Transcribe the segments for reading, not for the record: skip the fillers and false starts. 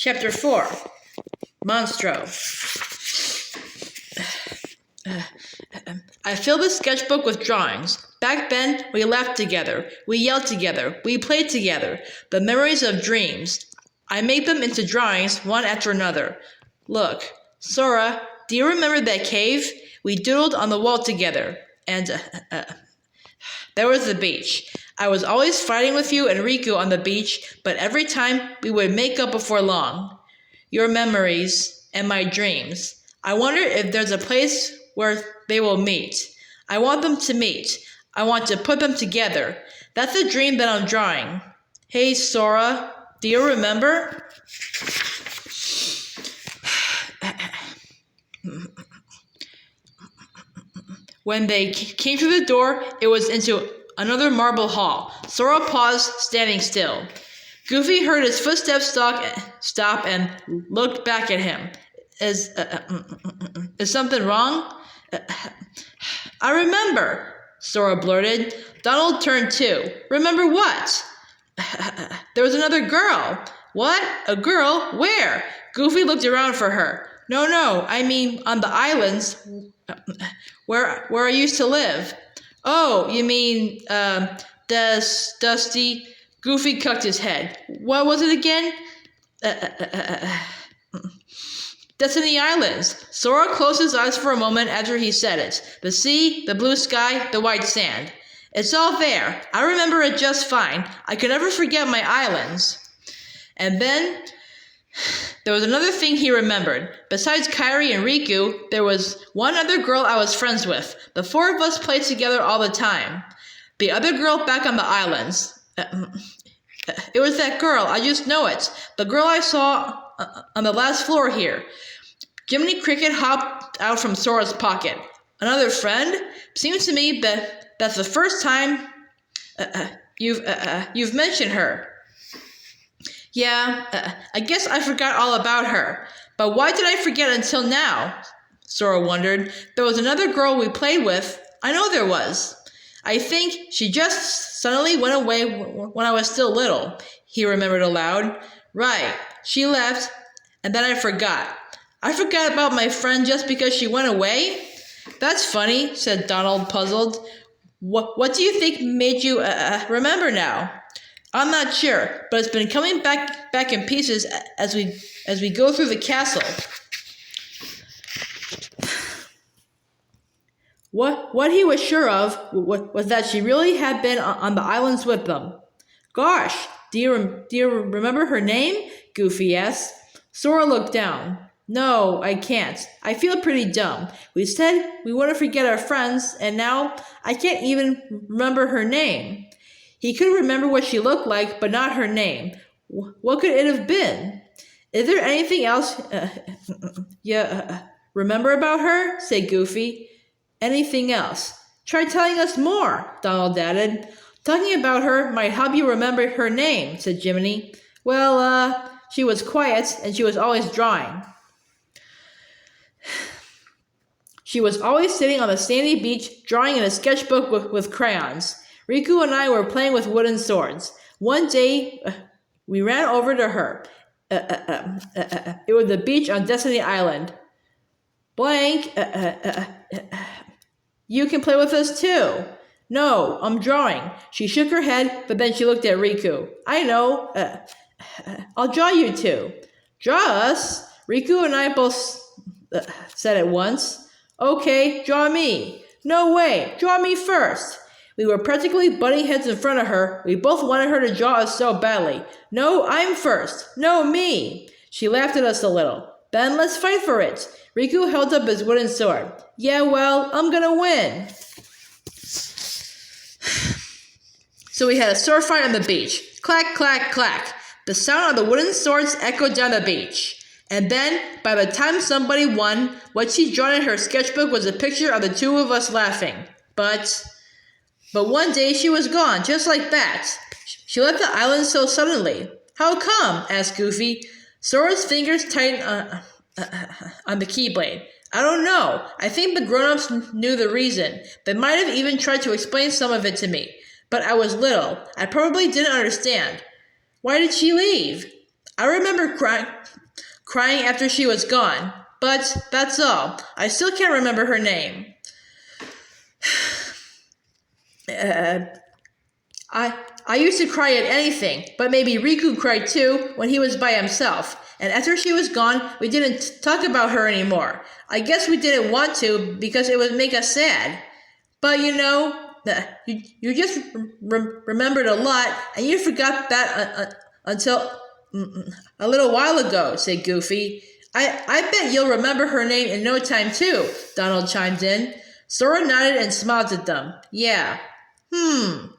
Chapter 4 Monstro. I filled the sketchbook with drawings. Back then, we laughed together. We yelled together. We played together. The memories of dreams. I made them into drawings, one after another. Look, Sora, do you remember that cave? We doodled on the wall together. And there was the beach. I was always fighting with you and Riku on the beach, but every time we would make up before long. Your memories and my dreams. I wonder if there's a place where they will meet. I want them to meet. I want to put them together. That's the dream that I'm drawing. Hey, Sora, do you remember? When they came through the door, it was into another marble hall. Sora paused, standing still. Goofy heard his footsteps stop and looked back at him. Is something wrong? I remember, Sora blurted. Donald turned too. Remember what? There was another girl. What? A girl? Where? Goofy looked around for her. No, I mean on the islands where I used to live. Oh, you mean, Dusty? Goofy cocked his head. What was it again? Destiny Islands. Sora closed his eyes for a moment after he said it. The sea, the blue sky, the white sand. It's all there. I remember it just fine. I could never forget my islands. And then there was another thing he remembered. Besides Kairi and Riku, there was one other girl I was friends with. The four of us played together all the time. The other girl back on the islands. It was that girl. I just know it. The girl I saw on the last floor here. Jiminy Cricket hopped out from Sora's pocket. Another friend? Seems to me that that's the first time you've mentioned her. Yeah, I guess I forgot all about her. But why did I forget until now? Sora wondered. There was another girl we played with. I know there was. I think she just suddenly went away when I was still little, he remembered aloud. Right, she left, and then I forgot. I forgot about my friend just because she went away? That's funny, said Donald, puzzled. What do you think made you remember now? I'm not sure, but it's been coming back in pieces as we go through the castle. What he was sure of was that she really had been on the islands with them. Gosh, do you remember her name? Goofy asked. Sora looked down. No, I can't. I feel pretty dumb. We said we wouldn't forget our friends, and now I can't even remember her name. He could remember what she looked like, but not her name. What could it have been? Is there anything else remember about her? Said Goofy. Anything else? Try telling us more, Donald added. Talking about her might help you remember her name, said Jiminy. Well, she was quiet, and she was always drawing. She was always sitting on the sandy beach, drawing in a sketchbook with crayons. Riku and I were playing with wooden swords. One day, we ran over to her. It was the beach on Destiny Island. Blank, you can play with us too. No, I'm drawing. She shook her head, but then she looked at Riku. I know. I'll draw you two. Draw us? Riku and I both said at once. Okay, draw me. No way, draw me first. We were practically butting heads in front of her. We both wanted her to draw us so badly. No, I'm first. No, me. She laughed at us a little. Then let's fight for it. Riku held up his wooden sword. Yeah, well, I'm gonna win. So we had a sword fight on the beach. Clack, clack, clack. The sound of the wooden swords echoed down the beach. And then, by the time somebody won, what she'd drawn in her sketchbook was a picture of the two of us laughing. But one day she was gone, just like that. She left the island so suddenly. How come? Asked Goofy. Sora's fingers tightened on the keyblade. I don't know. I think the grown-ups knew the reason. They might have even tried to explain some of it to me. But I was little. I probably didn't understand. Why did she leave? I remember crying after she was gone, but that's all. I still can't remember her name. I used to cry at anything, but maybe Riku cried too when he was by himself. And after she was gone, we didn't talk about her anymore. I guess we didn't want to because it would make us sad. But you just remembered a lot, and you forgot that until a little while ago, said Goofy. I bet you'll remember her name in no time too, Donald chimed in. Sora nodded and smiled at them. Yeah.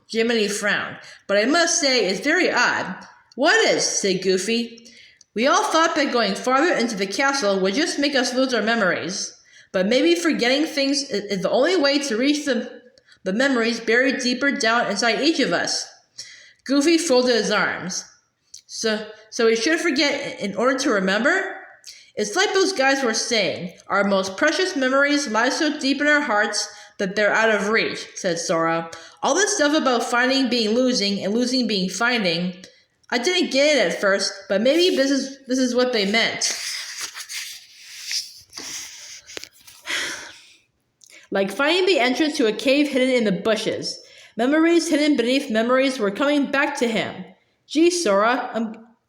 Jiminy frowned. But I must say, it's very odd. What is? Said Goofy. We all thought that going farther into the castle would just make us lose our memories. But maybe forgetting things is the only way to reach the memories buried deeper down inside each of us. Goofy folded his arms. So we should forget in order to remember? It's like those guys were saying. Our most precious memories lie so deep in our hearts that they're out of reach, said Sora. All this stuff about finding being losing and losing being finding, I didn't get it at first, but maybe this is what they meant. Like finding the entrance to a cave hidden in the bushes. Memories hidden beneath memories were coming back to him. Gee, Sora,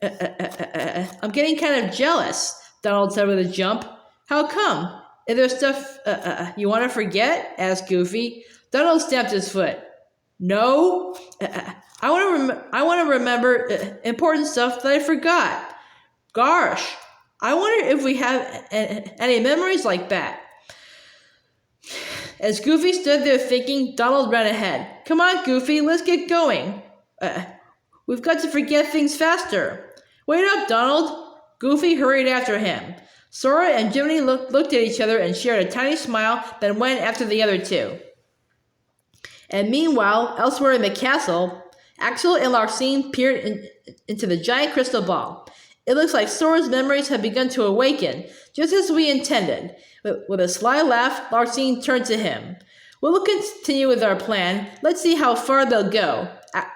I'm getting kind of jealous, Donald said with a jump. How come? Is there stuff you want to forget? Asked Goofy. Donald stamped his foot. No, I want to remember important stuff that I forgot. Gosh, I wonder if we have any memories like that. As Goofy stood there thinking, Donald ran ahead. Come on, Goofy, let's get going. We've got to forget things faster. Wait up, Donald. Goofy hurried after him. Sora and Jiminy looked at each other and shared a tiny smile, then went after the other two. And meanwhile, elsewhere in the castle, Axel and Larxene peered into the giant crystal ball. It looks like Sora's memories have begun to awaken, just as we intended. With a sly laugh, Larxene turned to him. We'll continue with our plan. Let's see how far they'll go.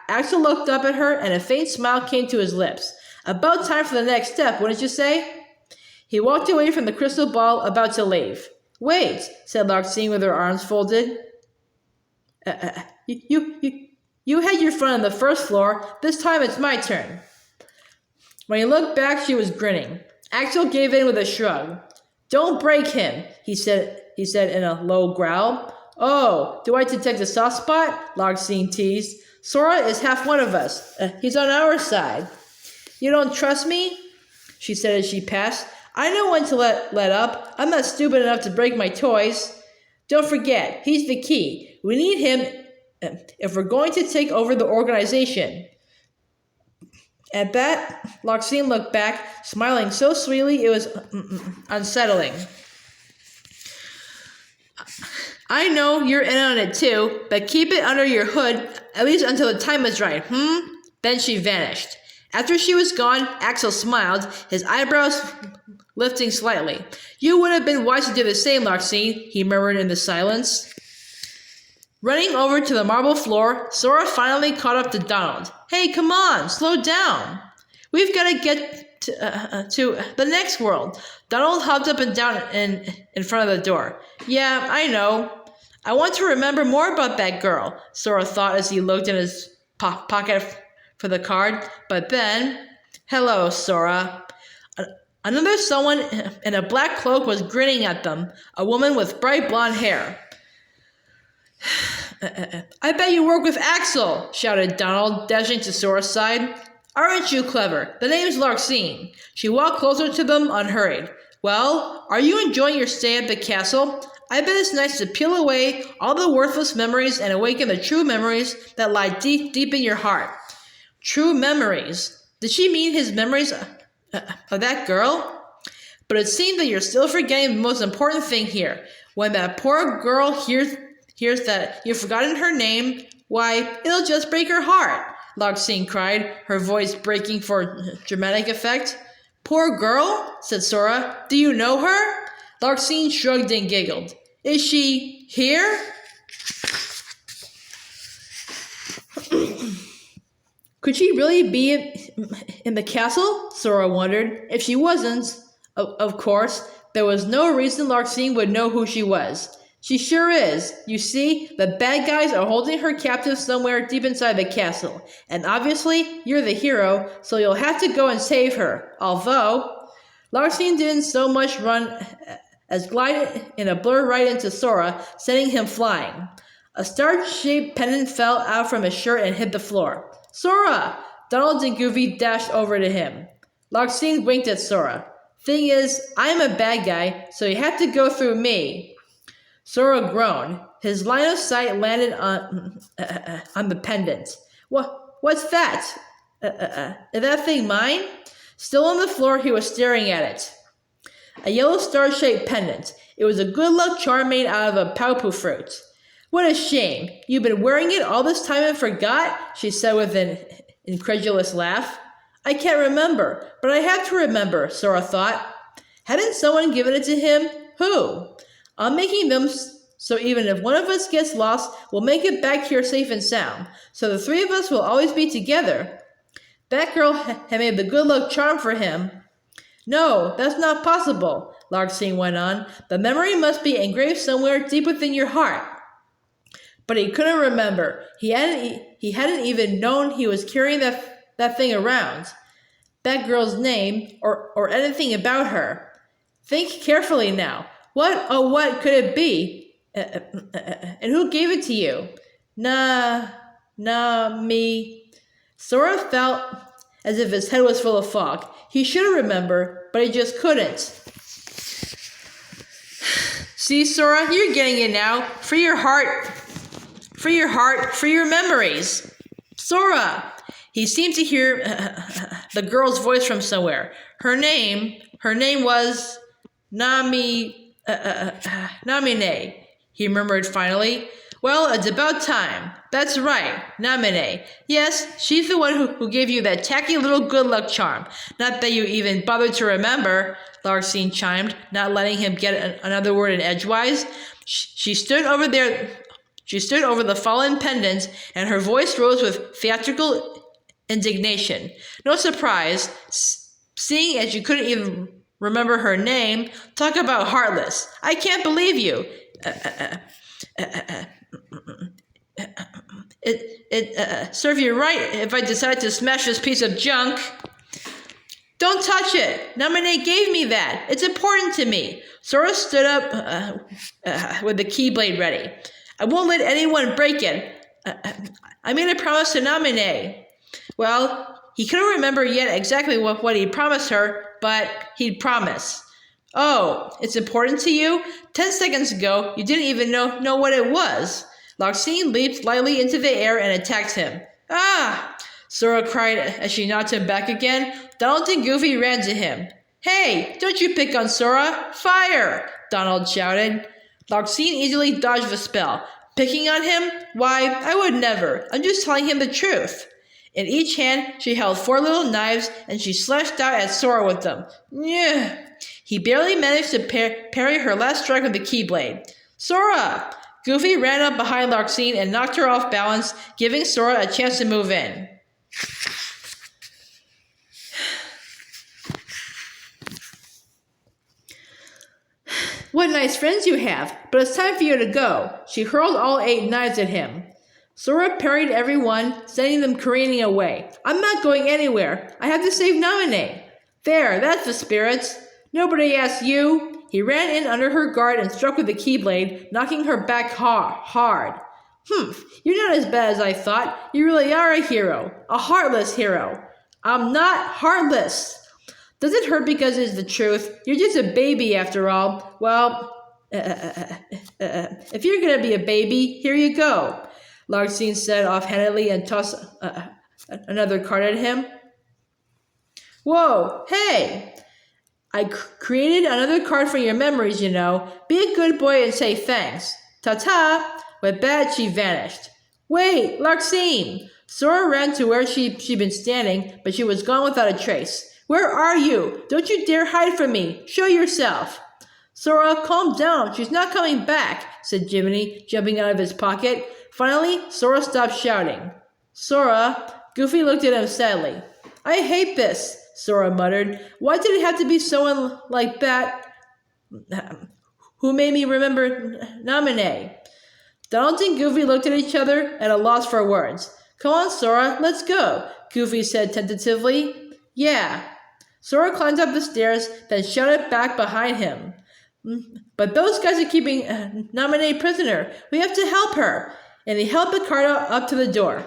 Axel looked up at her, and a faint smile came to his lips. About time for the next step, wouldn't you say? He walked away from the crystal ball, about to leave. Wait, said Larxene with her arms folded. You had your fun on the first floor. This time it's my turn. When he looked back, she was grinning. Axel gave in with a shrug. Don't break him, he said in a low growl. Oh, do I detect a soft spot? Larxene teased. Sora is half one of us. He's on our side. You don't trust me? She said as she passed. I know when to let up. I'm not stupid enough to break my toys. Don't forget, he's the key. We need him if we're going to take over the organization. At that, Larxene looked back, smiling so sweetly it was unsettling. I know you're in on it too, but keep it under your hood, at least until the time is right, Then she vanished. After she was gone, Axel smiled, his eyebrows lifting slightly. You would have been wise to do the same, Larxene, he murmured in the silence. Running over to the marble floor, Sora finally caught up to Donald. Hey, come on, slow down. We've got to get to the next world. Donald hopped up and down in front of the door. Yeah, I know. I want to remember more about that girl, Sora thought as he looked in his pocket for the card. But then, hello, Sora. Another someone in a black cloak was grinning at them, a woman with bright blonde hair. I bet you work with Axel, shouted Donald, dashing to Sora's side. Aren't you clever? The name's Larxene. She walked closer to them, unhurried. Well, are you enjoying your stay at the castle? I bet it's nice to peel away all the worthless memories and awaken the true memories that lie deep, deep in your heart. True memories. Did she mean his memories of that girl? But it seems that you're still forgetting the most important thing here. When that poor girl hears that you've forgotten her name, why, it'll just break her heart, Larxene cried, her voice breaking for dramatic effect. Poor girl, said Sora. Do you know her? Larxene shrugged and giggled. Is she here? Could she really be in the castle? Sora wondered. If she wasn't, of course, there was no reason Larxene would know who she was. She sure is. You see, the bad guys are holding her captive somewhere deep inside the castle. And obviously, you're the hero, so you'll have to go and save her. Although, Larxene didn't so much run as glide in a blur right into Sora, sending him flying. A star-shaped pendant fell out from his shirt and hit the floor. Sora! Donald and Goofy dashed over to him. Larxene winked at Sora. Thing is, I'm a bad guy, so you have to go through me. Sora groaned. His line of sight landed on the pendant. What's that? Is that thing mine? Still on the floor, he was staring at it. A yellow star-shaped pendant. It was a good luck charm made out of a paopu fruit. What a shame. You've been wearing it all this time and forgot? She said with an incredulous laugh. I can't remember, but I have to remember, Sora thought. Hadn't someone given it to him? Who? I'm making them so even if one of us gets lost, we'll make it back here safe and sound. So the three of us will always be together. Batgirl had made the good luck charm for him. No, that's not possible, Larxene went on. The memory must be engraved somewhere deep within your heart. But he couldn't remember. He hadn't even known he was carrying that thing around. Batgirl's name, or anything about her. Think carefully now. What could it be? And who gave it to you? Me. Sora felt as if his head was full of fog. He should remember, but he just couldn't. See, Sora, you're getting it now. Free your heart, free your memories. Sora! He seemed to hear the girl's voice from somewhere. Her name was Namine, he murmured finally. Well, it's about time. That's right, Namine. Yes, she's the one who gave you that tacky little good luck charm. Not that you even bothered to remember, Larxene chimed, not letting him get another word in edgewise. She stood over the fallen pendant, and her voice rose with theatrical indignation. No surprise, seeing as you couldn't even remember her name. Talk about heartless. I can't believe you. It serve you right if I decide to smash this piece of junk. Don't touch it. Namine gave me that. It's important to me. Sora stood up with the keyblade ready. I won't let anyone break it. I made a promise to Namine. Well, he couldn't remember yet exactly what he promised her, but he'd promised. Oh, it's important to you? 10 seconds ago, you didn't even know what it was. Larxene leaped lightly into the air and attacked him. Ah! Sora cried as she knocked him back again. Donald and Goofy ran to him. Hey, don't you pick on Sora! Fire! Donald shouted. Larxene easily dodged the spell. Picking on him? Why, I would never. I'm just telling him the truth. In each hand, she held 4 little knives, and she slashed out at Sora with them. Nyeh! He barely managed to parry her last strike with the keyblade. Sora! Goofy ran up behind Larxene and knocked her off balance, giving Sora a chance to move in. What nice friends you have, but it's time for you to go. She hurled all 8 knives at him. Sora parried every one, sending them careening away. I'm not going anywhere. I have to save Namine. There, that's the spirit. Nobody asked you. He ran in under her guard and struck with the keyblade, knocking her back hard. You're not as bad as I thought. You really are a hero. A heartless hero. I'm not heartless. Does it hurt because it's the truth? You're just a baby after all. Well, if you're going to be a baby, here you go. Larxene said offhandedly and tossed another card at him. Whoa, hey! I created another card for your memories, you know. Be a good boy and say thanks. Ta-ta! With that, she vanished. Wait, Larxene! Sora ran to where she'd been standing, but she was gone without a trace. Where are you? Don't you dare hide from me. Show yourself. Sora, calm down. She's not coming back, said Jiminy, jumping out of his pocket. Finally, Sora stopped shouting. Sora, Goofy looked at him sadly. I hate this, Sora muttered. Why did it have to be someone like that who made me remember Naminé? Donald and Goofy looked at each other at a loss for words. Come on, Sora, let's go, Goofy said tentatively. Yeah. Sora climbed up the stairs, then shouted back behind him. But those guys are keeping Naminé prisoner. We have to help her. And he held the cart up to the door.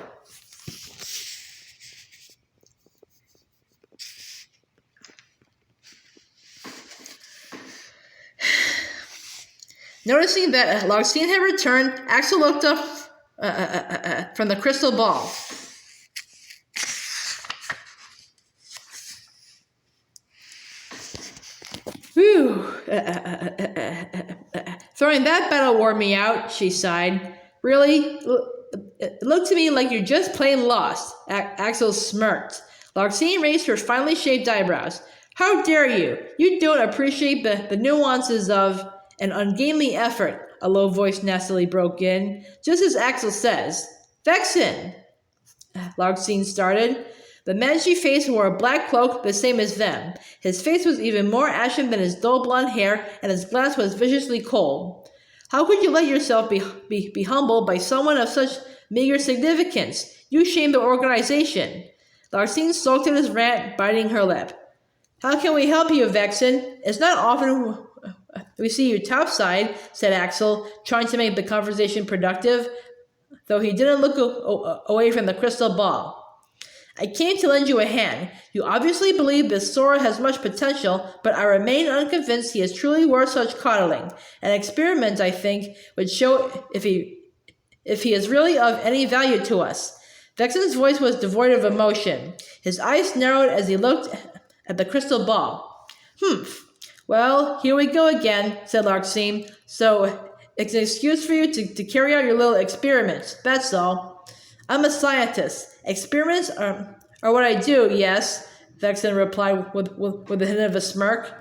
Noticing that Larxene had returned, Axel looked up from the crystal ball. Whew. Throwing that battle wore me out, she sighed. Really? It looked to me like you're just plain lost. Axel smirked. Larxene raised her finely shaped eyebrows. How dare you? You don't appreciate the nuances of an ungainly effort, a low voice nastily broke in. Just as Axel says. Vexen! Larxene started. The man she faced wore a black cloak the same as them. His face was even more ashen than his dull blonde hair, and his glance was viciously cold. How could you let yourself be humbled by someone of such meager significance? You shame the organization. Larxene sulked at his rant, biting her lip. How can we help you, Vexen? It's not often we see you topside, said Axel, trying to make the conversation productive, though he didn't look away from the crystal ball. I came to lend you a hand. You obviously believe this Sora has much potential, but I remain unconvinced he is truly worth such coddling. An experiment, I think, would show if he is really of any value to us. Vexen's voice was devoid of emotion. His eyes narrowed as he looked at the crystal ball. Well, here we go again, said Larxene. So, it's an excuse for you to carry out your little experiments, that's all. I'm a scientist. Experiments are what I do, yes, Vexen replied with a hint of a smirk.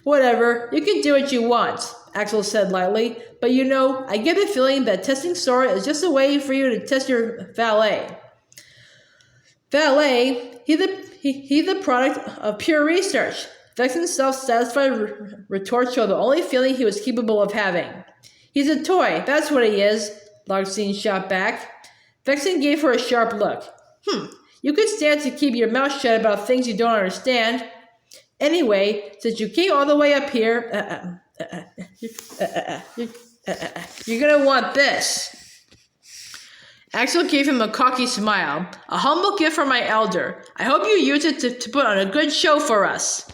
Whatever, you can do what you want, Axel said lightly, but you know, I get the feeling that testing Sora is just a way for you to test your valet. Valet? He's the product of pure research. Vexen's self-satisfied retort showed the only feeling he was capable of having. He's a toy, that's what he is, Larxene shot back. Vexen gave her a sharp look. You could stand to keep your mouth shut about things you don't understand. Anyway, since you came all the way up here, you're gonna want this. Axel gave him a cocky smile. A humble gift from my elder. I hope you use it to put on a good show for us.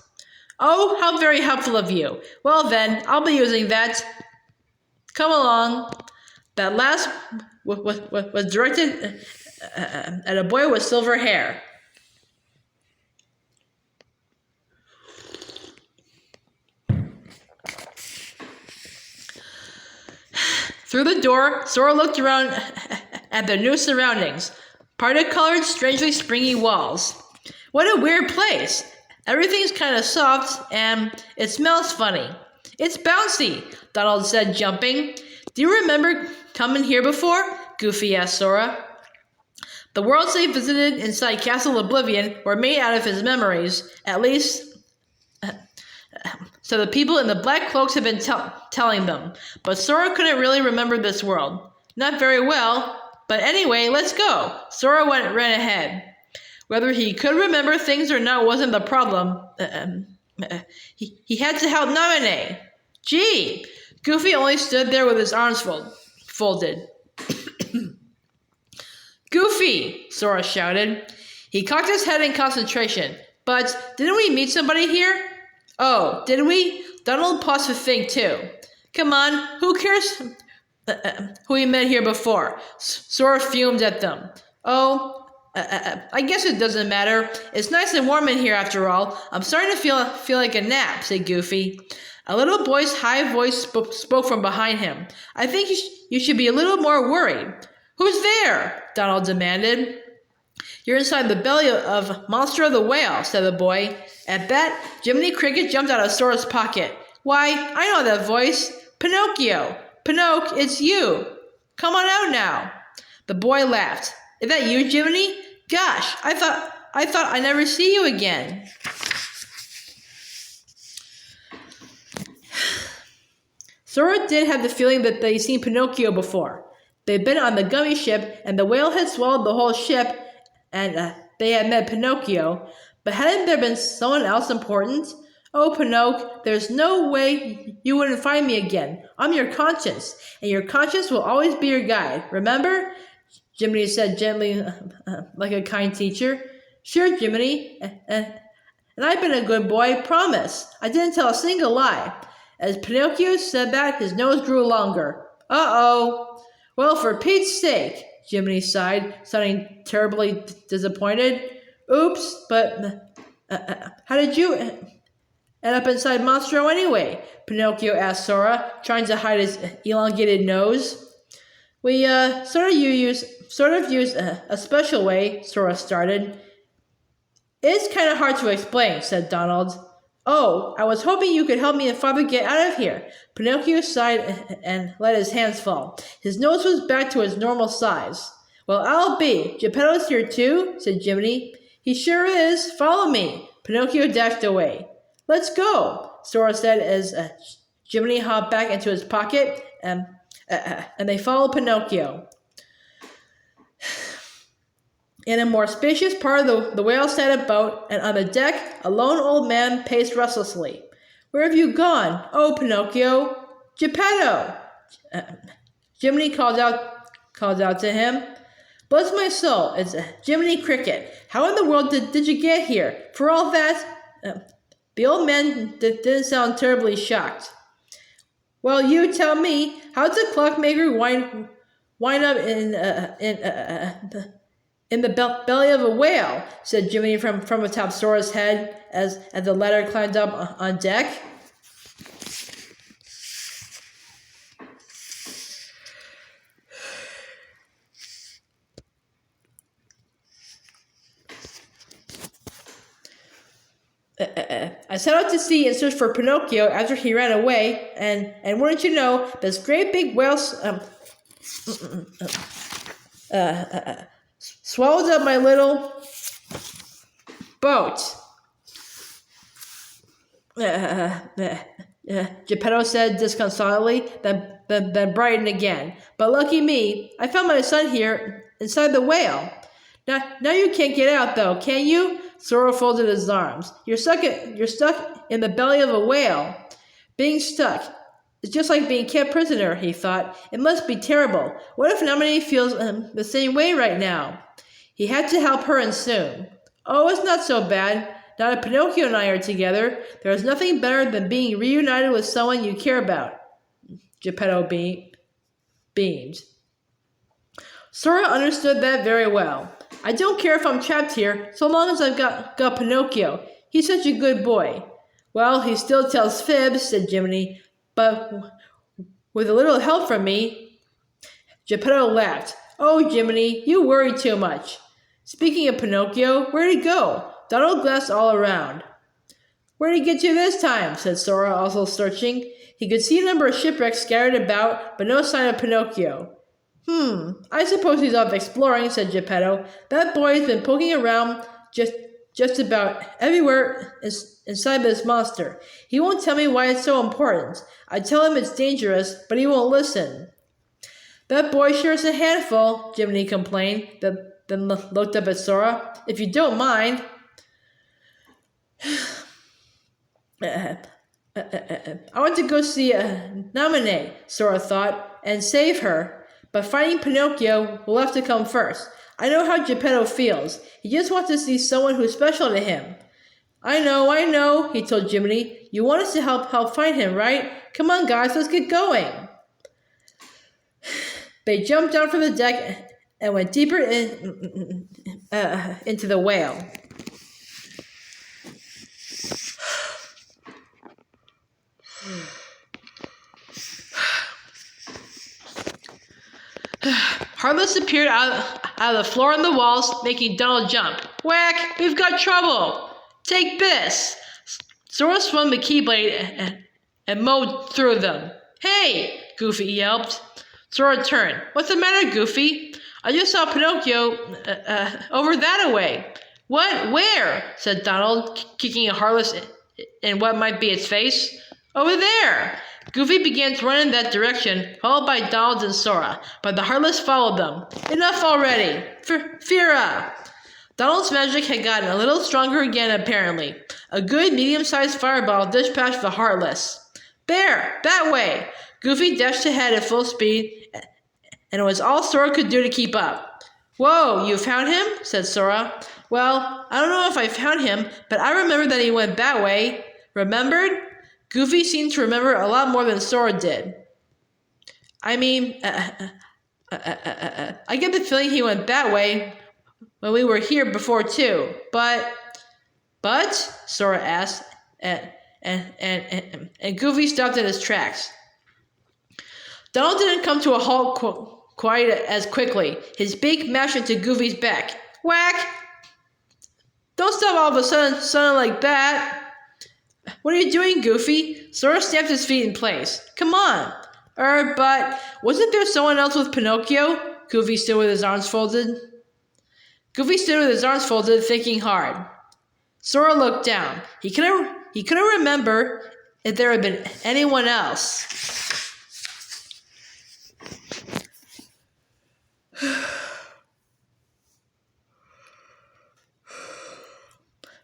Oh, how very helpful of you. Well then, I'll be using that. Come along. That last was directed at a boy with silver hair. Through the door, Sora looked around at their new surroundings. Parti-colored, strangely springy walls. What a weird place. Everything's kind of soft, and it smells funny. It's bouncy, Donald said, jumping. Do you remember coming here before? Goofy asked Sora. The worlds they visited inside Castle Oblivion were made out of his memories, at least so the people in the black cloaks had been telling them. But Sora couldn't really remember this world. Not very well, but anyway, let's go. Sora ran ahead. Whether he could remember things or not wasn't the problem. He had to help Naminé. Gee! Goofy only stood there with his arms folded. Goofy! Sora shouted. He cocked his head in concentration. But didn't we meet somebody here? Oh, did we? Donald paused to think too. Come on, who cares who we met here before? Sora fumed at them. Oh, I guess it doesn't matter. It's nice and warm in here after all. I'm starting to feel like a nap, said Goofy. A little boy's high voice spoke from behind him. I think you should be a little more worried. Who's there? Donald demanded. You're inside the belly of Monstro the whale, said the boy. At that, Jiminy Cricket jumped out of Sora's pocket. Why, I know that voice. Pinocchio. It's you. Come on out now. The boy laughed. Is that you, Jiminy? Gosh, I thought I'd never see you again. Sora did have the feeling that they'd seen Pinocchio before. They'd been on the gummy ship, and the whale had swallowed the whole ship, and they had met Pinocchio. But hadn't there been someone else important? Oh, Pinocchio, there's no way you wouldn't find me again. I'm your conscience, and your conscience will always be your guide. Remember? Jiminy said gently, like a kind teacher. Sure, Jiminy, and I've been a good boy, promise. I didn't tell a single lie. As Pinocchio said that, his nose grew longer. Uh-oh. Well, for Pete's sake, Jiminy sighed, sounding terribly disappointed. Oops, but how did you end up inside Monstro anyway? Pinocchio asked Sora, trying to hide his elongated nose. We sort of used a special way, Sora started. It's kind of hard to explain, said Donald. Oh, I was hoping you could help me and Father get out of here. Pinocchio sighed and let his hands fall. His nose was back to its normal size. Well, I'll be. Geppetto's here too, said Jiminy. He sure is. Follow me. Pinocchio dashed away. Let's go, Sora said as Jiminy hopped back into his pocket, and they followed Pinocchio. In a more spacious part of the whale sat a boat, and on the deck, a lone old man paced restlessly. Where have you gone? Oh, Pinocchio! Geppetto! Jiminy called out to him. Bless my soul, it's Jiminy Cricket. How in the world did you get here? For all that... the old man didn't sound terribly shocked. Well, you tell me, how does a clockmaker wind up in the belly of a whale, said Jiminy from atop Sora's head as the latter climbed up on deck. I set out to sea in search for Pinocchio after he ran away, and wouldn't you know, this great big whale swallowed up my little boat. Geppetto said disconsolately, then brightened again. But lucky me, I found my son here inside the whale. Now you can't get out, though, can you? Sora folded his arms. You're stuck in the belly of a whale. Being stuck is just like being kept prisoner, he thought. It must be terrible. What if Nominee feels the same way right now? He had to help her and soon. Oh, it's not so bad. Now that Pinocchio and I are together, there is nothing better than being reunited with someone you care about. Geppetto beamed. Sora understood that very well. I don't care if I'm trapped here, so long as I've got Pinocchio. He's such a good boy. Well, he still tells fibs, said Jiminy, but with a little help from me. Geppetto laughed. Oh, Jiminy, you worry too much. Speaking of Pinocchio, where'd he go? Donald glanced all around. Where'd he get to this time? Said Sora, also searching. He could see a number of shipwrecks scattered about, but no sign of Pinocchio. I suppose he's off exploring, said Geppetto. That boy's been poking around just about everywhere inside this monster. He won't tell me why it's so important. I tell him it's dangerous, but he won't listen. That boy sure is a handful, Jiminy complained, then looked up at Sora. If you don't mind... I want to go see Nominee, Sora thought, and save her. But finding Pinocchio will have to come first. I know how Geppetto feels. He just wants to see someone who's special to him. I know, he told Jiminy. You want us to help find him, right? Come on, guys, let's get going. They jumped down from the deck and went deeper into the whale. Heartless appeared out of the floor and the walls, making Donald jump. Whack! We've got trouble! Take this! Sora swung the Keyblade and mowed through them. Hey! Goofy yelped. Sora turned. What's the matter, Goofy? I just saw Pinocchio over that way. What? Where? Said Donald, kicking a Heartless in what might be its face. Over there! Goofy began to run in that direction, followed by Donald and Sora, but the Heartless followed them. Enough already! Fira! Donald's magic had gotten a little stronger again, apparently. A good medium-sized fireball dispatched the Heartless. There! That way! Goofy dashed ahead at full speed, and it was all Sora could do to keep up. Whoa, you found him? Said Sora. Well, I don't know if I found him, but I remember that he went that way. Remembered? Goofy seemed to remember a lot more than Sora did. I mean, I get the feeling he went that way when we were here before too. But, Sora asked, and Goofy stopped in his tracks. Donald didn't come to a halt quite as quickly. His beak mashed into Goofy's back. Whack! Don't stop all of a sudden like that. What are you doing, Goofy? Sora stamped his feet in place. Come on. But wasn't there someone else with Pinocchio? Goofy stood with his arms folded. Thinking hard. Sora looked down. He couldn't remember if there had been anyone else.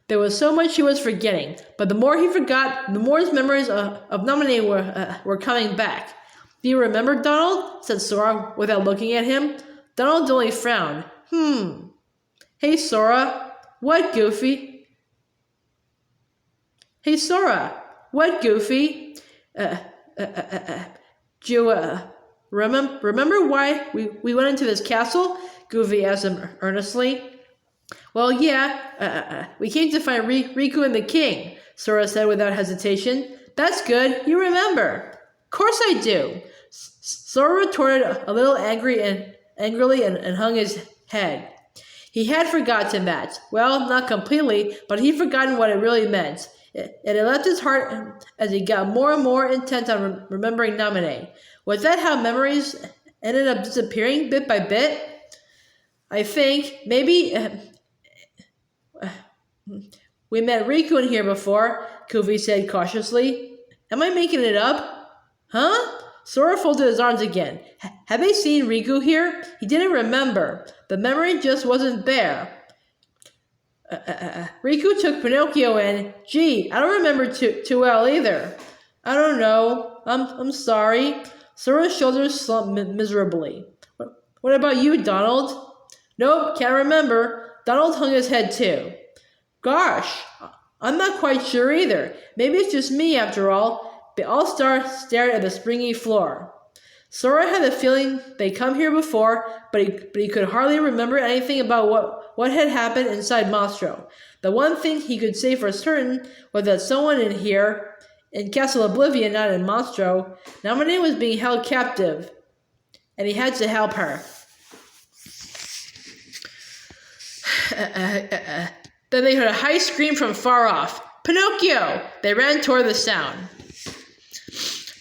There was so much he was forgetting, but the more he forgot, the more his memories of Nominee were coming back. Do you remember, Donald? Said Sora without looking at him. Donald only frowned. Hey, Sora. What, Goofy? Hey, Sora. What, Goofy? Do you, remember why we went into this castle? Goofy asked him earnestly. Well, yeah, we came to find Riku and the King, Sora said without hesitation. That's good, you remember. Of course I do. Sora retorted a little angrily and hung his head. He had forgotten that. Well, not completely, but he'd forgotten what it really meant. It had left his heart as he got more and more intent on remembering Nominee. Was that how memories ended up disappearing bit by bit? I think, maybe... we met Riku in here before, Goofy said cautiously. Am I making it up? Huh? Sora folded his arms again. Have they seen Riku here? He didn't remember. The memory just wasn't there. Riku took Pinocchio and, gee, I don't remember too well either. I don't know. I'm sorry. Sora's shoulders slumped miserably. What about you, Donald? Nope, can't remember. Donald hung his head too. Gosh, I'm not quite sure either. Maybe it's just me after all. They all stared at the springy floor. Sora had the feeling they'd come here before, but he could hardly remember anything about what had happened inside Monstro. The one thing he could say for certain was that someone in here, in Castle Oblivion, not in Monstro, Nominee was being held captive, and he had to help her. Then they heard a high scream from far off. Pinocchio! They ran toward the sound.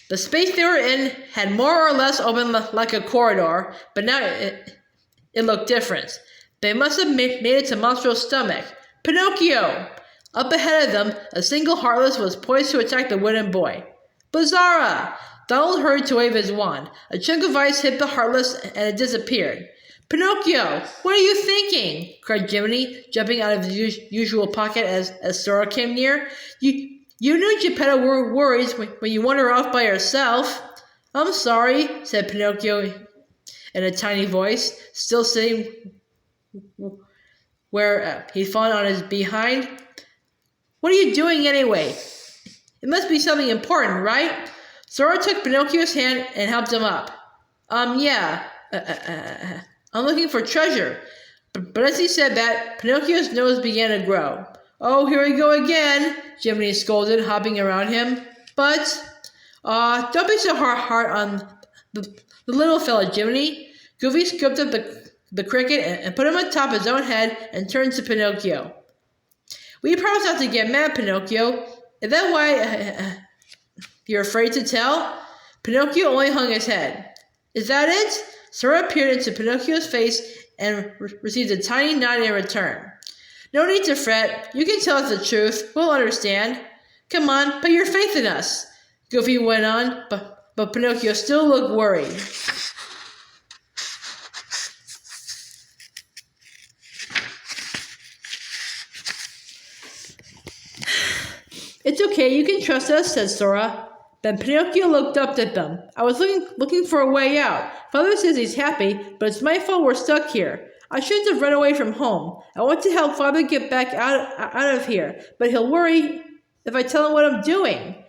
The space they were in had more or less opened like a corridor, but now it looked different. They must have made it to Monstro's stomach. Pinocchio! Up ahead of them, a single Heartless was poised to attack the wooden boy. Bizarra! Donald hurried to wave his wand. A chunk of ice hit the Heartless and it disappeared. Pinocchio, what are you thinking? Cried Jiminy, jumping out of his usual pocket as Sora came near. You knew Geppetto worries when you wander off by yourself. I'm sorry, said Pinocchio in a tiny voice, still sitting where he'd fallen on his behind. What are you doing anyway? It must be something important, right? Sora took Pinocchio's hand and helped him up. Yeah. I'm looking for treasure. But as he said that, Pinocchio's nose began to grow. Oh, here we go again, Jiminy scolded, hopping around him. But, don't be so hard on the little fella, Jiminy. Goofy scooped up the cricket and put him atop his own head and turned to Pinocchio. We promised not to get mad, Pinocchio. Is that why you're afraid to tell? Pinocchio only hung his head. Is that it? Sora peered into Pinocchio's face and received a tiny nod in return. No need to fret. You can tell us the truth. We'll understand. Come on, put your faith in us, Goofy went on, but Pinocchio still looked worried. It's okay, you can trust us, said Sora. Then Pinocchio looked up at them. I was looking for a way out. Father says he's happy, but it's my fault we're stuck here. I shouldn't have run away from home. I want to help Father get back out of here, but he'll worry if I tell him what I'm doing.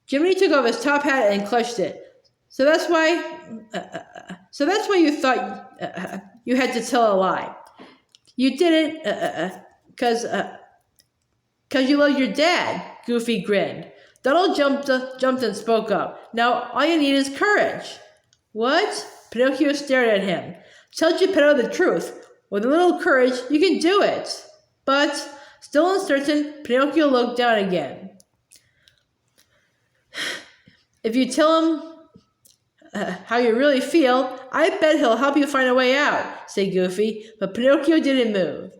Jiminy took off his top hat and clutched it. So that's why you thought you had to tell a lie. You did it because you love your dad. Goofy grinned. Donald jumped and spoke up. Now all you need is courage. What? Pinocchio stared at him. Tell Geppetto the truth. With a little courage, you can do it. But, still uncertain, Pinocchio looked down again. If you tell him how you really feel, I bet he'll help you find a way out, said Goofy, but Pinocchio didn't move.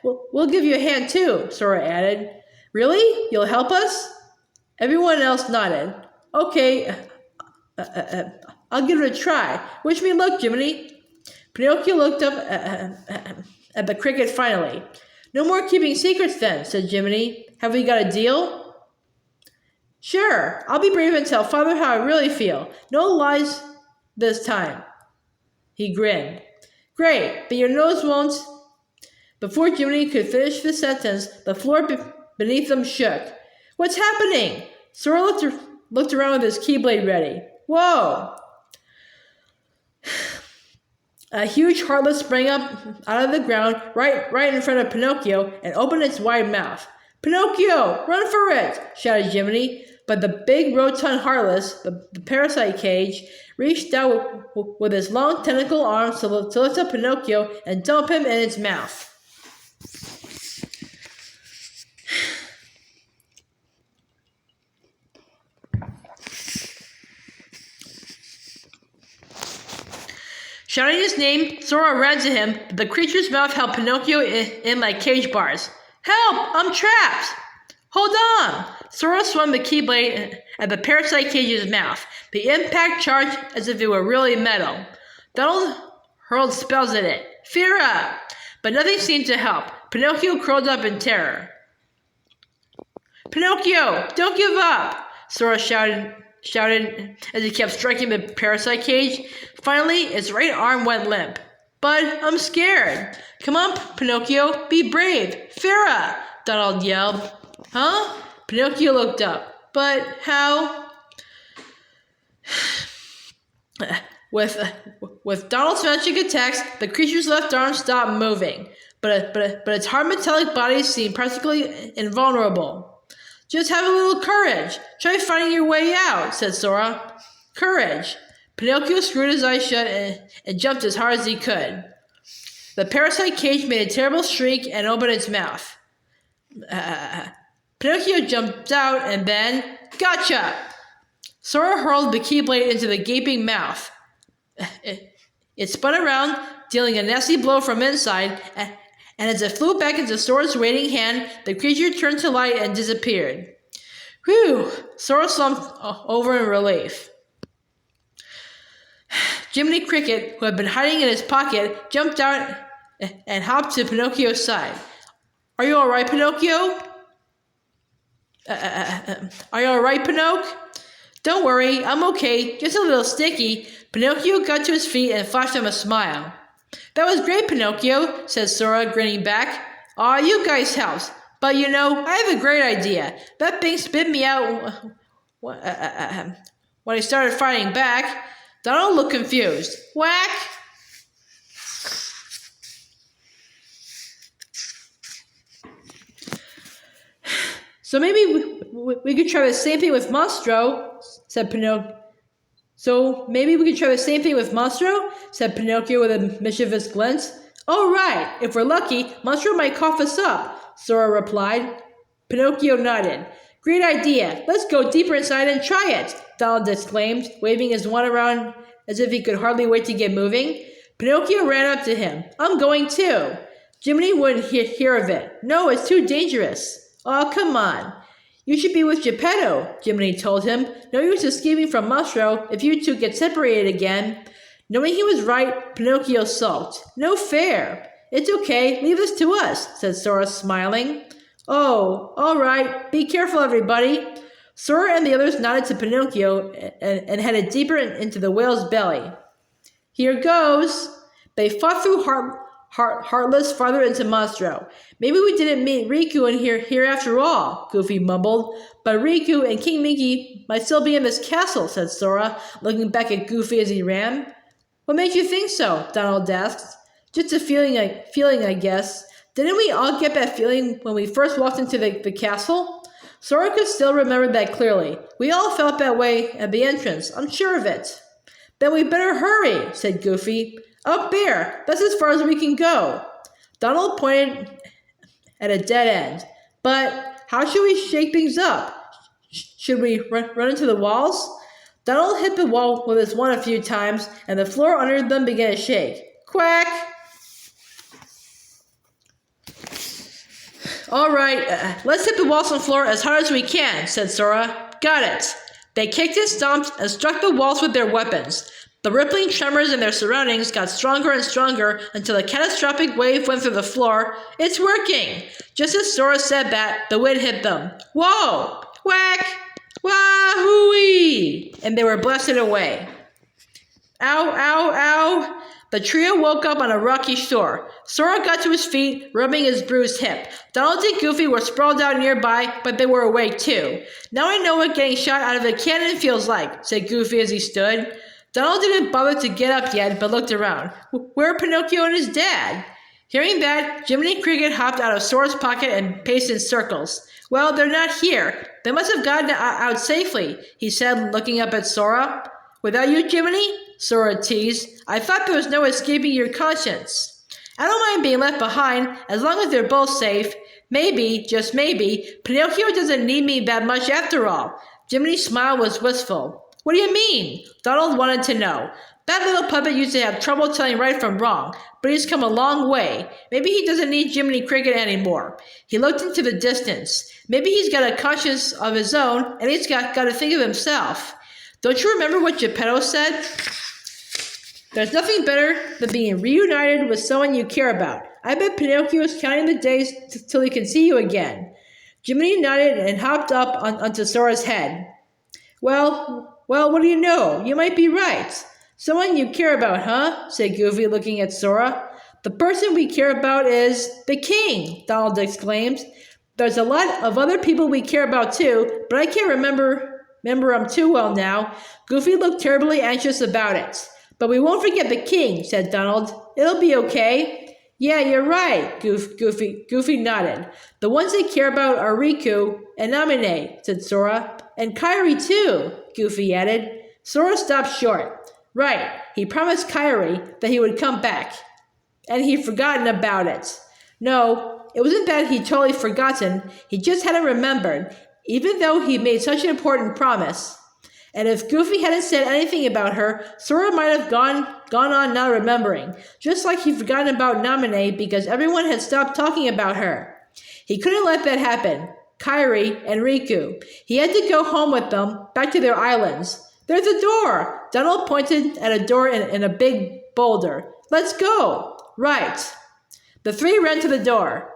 We'll give you a hand too, Sora added. Really? You'll help us? Everyone else nodded. Okay, I'll give it a try. Wish me luck, Jiminy. Pinocchio looked up at the cricket finally. No more keeping secrets then, said Jiminy. Have we got a deal? Sure, I'll be brave and tell Father how I really feel. No lies this time. He grinned. Great, but your nose won't... Before Jiminy could finish the sentence, the floor beneath them shook. What's happening? Sora looked around with his keyblade ready. Whoa! A huge heartless sprang up out of the ground right in front of Pinocchio and opened its wide mouth. Pinocchio, run for it! Shouted Jiminy, but the big rotund heartless, the parasite cage, reached out with its long tentacle arms to lift up Pinocchio and dump him in its mouth. Shouting his name, Sora ran to him, but the creature's mouth held Pinocchio in like cage bars. Help! I'm trapped! Hold on! Sora swung the keyblade at the parasite cage's mouth. The impact charged as if it were really metal. Donald hurled spells at it. Fear up! But nothing seemed to help. Pinocchio curled up in terror. Pinocchio, don't give up! Sora shouted as he kept striking the parasite cage. Finally, its right arm went limp. But I'm scared. Come on, Pinocchio, be brave. Fear up! Donald yelled. Huh? Pinocchio looked up. But how? With Donald's magic attacks, the creature's left arm stopped moving. But its hard metallic body seemed practically invulnerable. Just have a little courage. Try finding your way out, said Sora. Courage. Pinocchio screwed his eyes shut and jumped as hard as he could. The parasite cage made a terrible shriek and opened its mouth. Pinocchio jumped out and then, gotcha! Sora hurled the keyblade into the gaping mouth. It spun around, dealing a nasty blow from inside, and as it flew back into Sora's waiting hand, the creature turned to light and disappeared. Whew! Sora slumped over in relief. Jiminy Cricket, who had been hiding in his pocket, jumped out and hopped to Pinocchio's side. Are you all right, Pinocchio? Are you all right, Pinocchio? Don't worry, I'm okay, just a little sticky. Pinocchio got to his feet and flashed him a smile. That was great, Pinocchio, said Sora, grinning back. Aw, you guys helped. But you know, I have a great idea. That thing spit me out when I started fighting back. Donald looked confused. Whack! So maybe we could try the same thing with Monstro, said Pinocchio. Said Pinocchio with a mischievous glint. Oh, right. If we're lucky, Monstro might cough us up, Sora replied. Pinocchio nodded. Great idea. Let's go deeper inside and try it, Donald exclaimed, waving his wand around as if he could hardly wait to get moving. Pinocchio ran up to him. I'm going too. Jiminy wouldn't hear of it. No, it's too dangerous. Oh, come on. You should be with Geppetto, Jiminy told him. No use escaping from Monstro if you two get separated again. Knowing he was right, Pinocchio sulked. No fair. It's okay, leave this to us, said Sora, smiling. Oh, all right. Be careful, everybody. Sora and the others nodded to Pinocchio and headed deeper into the whale's belly. Here goes. They fought through Heartless farther into Monstro. Maybe we didn't meet Riku in here after all, Goofy mumbled. But Riku and King Mickey might still be in this castle, said Sora, looking back at Goofy as he ran. What made you think so? Donald asked. Just a feeling, I guess. Didn't we all get that feeling when we first walked into the castle? Sora could still remember that clearly. We all felt that way at the entrance, I'm sure of it. Then we better hurry, said Goofy. Up there, that's as far as we can go. Donald pointed at a dead end. But how should we shake things up? Should we run into the walls? Donald hit the wall with his wand a few times, and the floor under them began to shake. Quack! All right, let's hit the walls and floor as hard as we can, said Sora. Got it. They kicked and stomped and struck the walls with their weapons. The rippling tremors in their surroundings got stronger and stronger until a catastrophic wave went through the floor. It's working! Just as Sora said that, the wind hit them. Whoa! Whack! Wahoo-wee! And they were blasted away. Ow, ow, ow! The trio woke up on a rocky shore. Sora got to his feet, rubbing his bruised hip. Donald and Goofy were sprawled out nearby, but they were awake too. Now I know what getting shot out of a cannon feels like, said Goofy as he stood. Donald didn't bother to get up yet, but looked around. Where are Pinocchio and his dad? Hearing that, Jiminy Cricket hopped out of Sora's pocket and paced in circles. Well, they're not here. They must have gotten out safely, he said, looking up at Sora. Without you, Jiminy? Sora teased. I thought there was no escaping your conscience. I don't mind being left behind, as long as they're both safe. Maybe, just maybe, Pinocchio doesn't need me that much after all. Jiminy's smile was wistful. What do you mean? Donald wanted to know. That little puppet used to have trouble telling right from wrong, but he's come a long way. Maybe he doesn't need Jiminy Cricket anymore. He looked into the distance. Maybe he's got a conscience of his own, and he's got to think of himself. Don't you remember what Geppetto said? There's nothing better than being reunited with someone you care about. I bet Pinocchio is counting the days till he can see you again. Jiminy nodded and hopped up onto Sora's head. Well, what do you know? You might be right. Someone you care about, huh? Said Goofy, looking at Sora. The person we care about is the king, Donald exclaimed. There's a lot of other people we care about too, but I can't remember them too well now. Goofy looked terribly anxious about it. But we won't forget the king, said Donald. It'll be okay. Yeah, you're right, Goofy nodded. The ones they care about are Riku and Naminé, said Sora. And Kairi too, Goofy added. Sora stopped short. Right, he promised Kairi that he would come back. And he'd forgotten about it. No, it wasn't that he'd totally forgotten. He just hadn't remembered, even though he made such an important promise. And if Goofy hadn't said anything about her, Sora might have gone on not remembering, just like he'd forgotten about Naminé because everyone had stopped talking about her. He couldn't let that happen. Kairi and Riku. He had to go home with them, back to their islands. There's a door! Donald pointed at a door in a big boulder. Let's go! Right. The three ran to the door.